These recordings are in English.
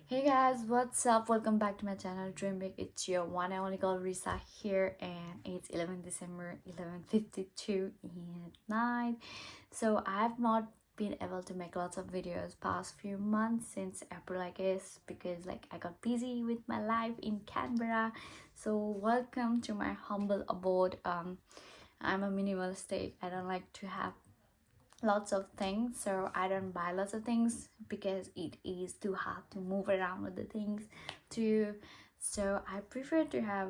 Hey guys, what's up? Welcome back to my channel Dream Big. It's your one and only girl Risa here, and it's 11 December 11:52 at night. So I've not been able to make lots of videos past few months since April, I guess, because I got busy with my life in Canberra. So welcome to my humble abode. I'm a minimalist. I don't like to have lots of things, so I don't buy lots of things because it is too hard to move around with the things too. So I prefer to have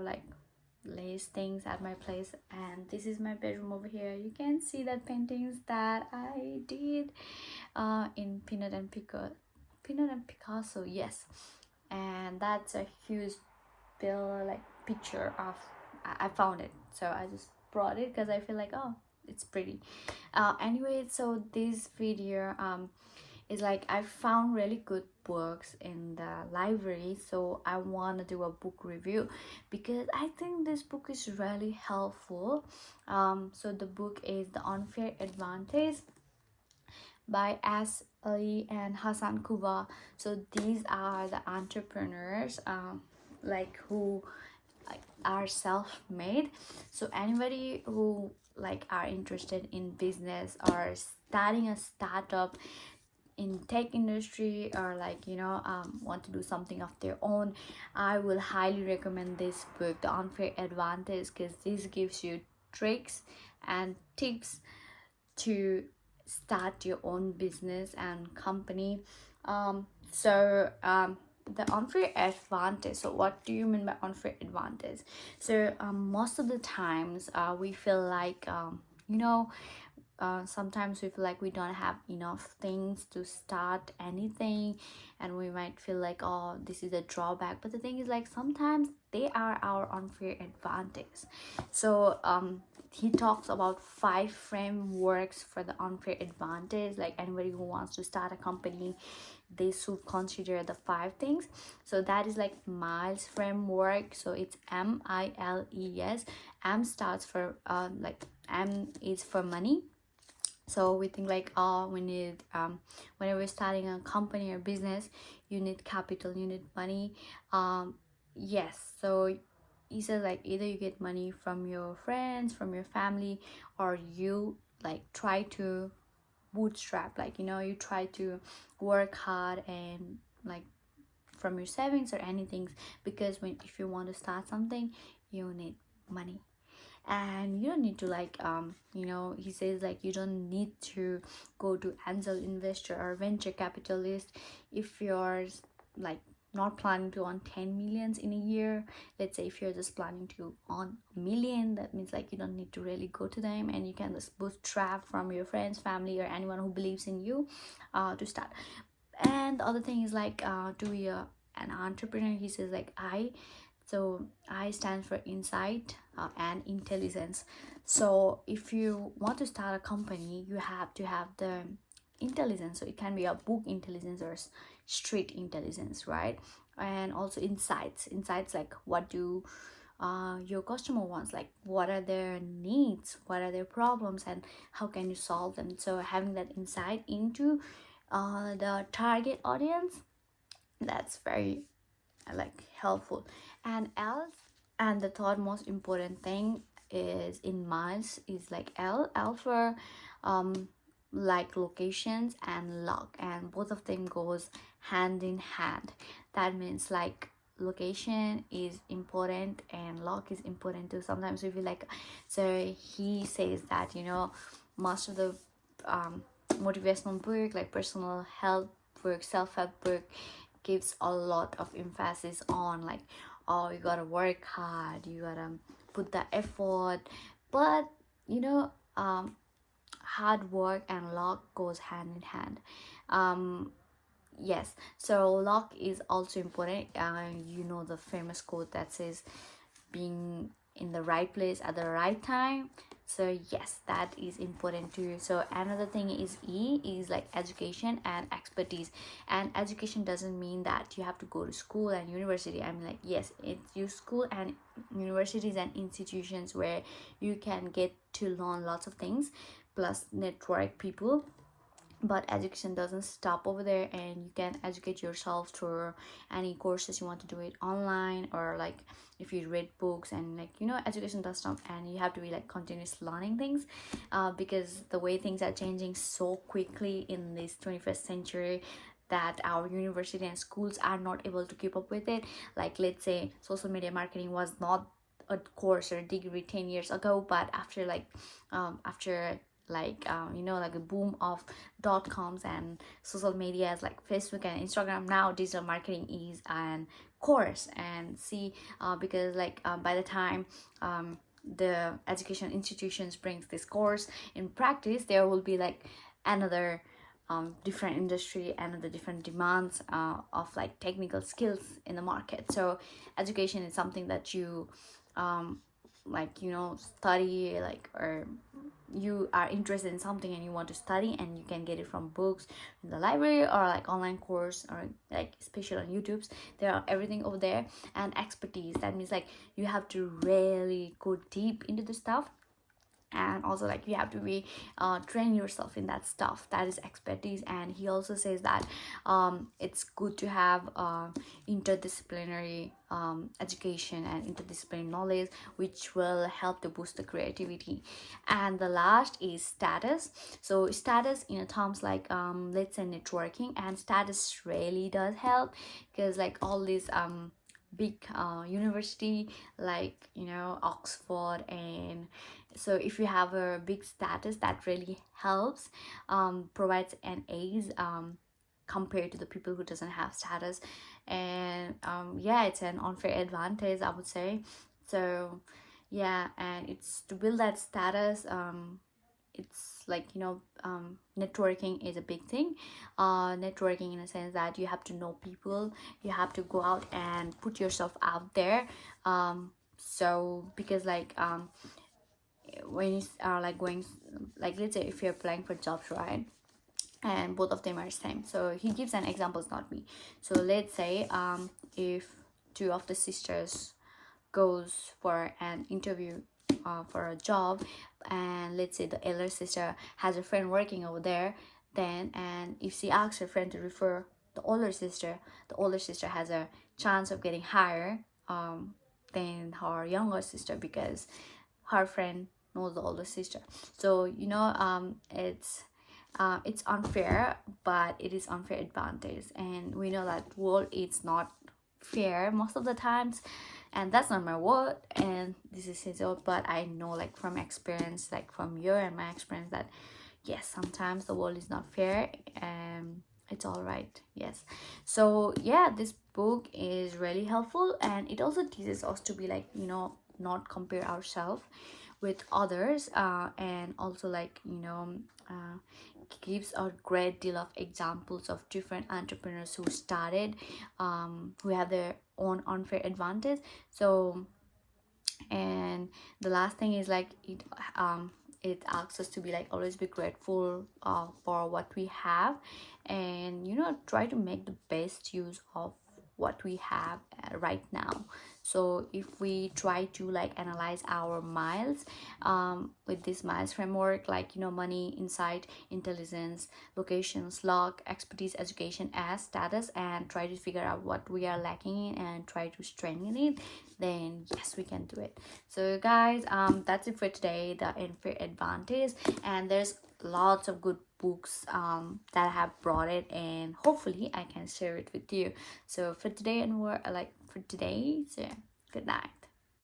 less things at my place. And this is my bedroom over here. You can see that paintings that I did in Peanut and Picasso, yes. And that's a huge bill picture of I found it, so I just brought it because I feel like, oh, it's pretty. Anyway, so this video is I found really good books in the library, so I want to do a book review because I think this book is really helpful. So the book is The Unfair Advantage by S. Ali and Hassan Kuba. So these are the entrepreneurs who are self-made. So anybody who are interested in business or starting a startup in tech industry, or want to do something of their own, I will highly recommend this book, The Unfair Advantage, because this gives you tricks and tips to start your own business and company. The unfair advantage. So what do you mean by unfair advantage? So most of the times we feel sometimes we feel like we don't have enough things to start anything, and we might feel like, oh, this is a drawback. But the thing is, sometimes they are our unfair advantage. So he talks about 5 frameworks for the unfair advantage. Like anybody who wants to start a company, they should consider the 5 things. So that is Miles framework. So it's MILES. M starts for M is for money. So we think we need whenever we're starting a company or business, you need capital, you need money. Yes, so he says either you get money from your friends, from your family, or you try to bootstrap, you try to work hard and from your savings or anything, because if you want to start something, you need money. And you don't need to he says you don't need to go to angel investor or venture capitalist if you're like not planning to earn 10 millions in a year. Let's say if you're just planning to earn a million, that means you don't need to really go to them, and you can just bootstrap from your friends, family, or anyone who believes in you to start. And the other thing is to be an entrepreneur. He says I stand for insight and intelligence. So if you want to start a company, you have to have the intelligence. So it can be a book intelligence or street intelligence, right? And also insights like what do your customer wants, what are their needs, what are their problems, and how can you solve them. So having that insight into the target audience, that's very helpful. And else, and the third most important thing is in Miles is L for locations and luck, and both of them goes hand in hand. That means location is important and luck is important too. Sometimes we feel so he says that most of the motivational book, personal health book, self-help book, gives a lot of emphasis on oh, you gotta work hard, you gotta put the effort. But hard work and luck goes hand in hand. Yes, so luck is also important. The famous quote that says being in the right place at the right time. So yes, that is important too. So another thing is E is education and expertise. And education doesn't mean that you have to go to school and university. I mean yes, it's your school and universities and institutions where you can get to learn lots of things, plus network people. but education doesn't stop over there, and you can educate yourself through any courses you want to do it online, or like if you read books, and like education does stop, and you have to be like continuous learning things, because the way things are changing so quickly in this 21st century, that our university and schools are not able to keep up with it. Like, let's say social media marketing was not a course or a degree 10 years ago, but after like a boom of dot coms and social medias like Facebook and Instagram, now digital marketing is an course. And see, because like by the time the education institutions brings this course in practice, there will be like another different industry and the different demands of like technical skills in the market. So education is something that you um, study, like, or you are interested in something and you want to study, and you can get it from books in the library, or like online course, or like especially on YouTube's, there are everything over there. And expertise, that means like you have to really go deep into the stuff, and also like you have to be train yourself in that stuff, that is expertise. And he also says that it's good to have interdisciplinary education and interdisciplinary knowledge, which will help to boost the creativity. And the last is status. So status in terms like let's say networking, and status really does help, because like all these big university, like Oxford, and so if you have a big status, that really helps, provides an ace compared to the people who doesn't have status. And yeah, it's an unfair advantage, I would say. So yeah, and it's to build that status. It's like networking is a big thing. Networking in a sense that you have to know people, you have to go out and put yourself out there. So because like when you are like going, like let's say if you're applying for jobs, right, and both of them are same. So he gives an example, it's not me. So let's say if two of the sisters goes for an interview for a job, and let's say the elder sister has a friend working over there, then, and if she asks her friend to refer the older sister has a chance of getting higher than her younger sister, because her friend knows the older sister. So it's unfair, but it is unfair advantage, and we know that world is not fair most of the times. And that's not my word, and this is his word, but I know like from experience, like from your and my experience, that yes, sometimes the world is not fair, and it's all right. Yes. So yeah, this book is really helpful, and it also teaches us to be like not compare ourselves with others, and also like gives a great deal of examples of different entrepreneurs who started, who have their own unfair advantage. So, and the last thing is like it asks us to be like always be grateful for what we have, and try to make the best use of what we have right now. So if we try to like analyze our miles with this miles framework, like money, insight, intelligence, locations, luck, expertise, education as status, and try to figure out what we are lacking in and try to strengthen it, then yes, we can do it. So guys, that's it for today, the unfair advantage. And there's lots of good books that I have brought it, and hopefully I can share it with you. So for today, and we're like for today, so good night.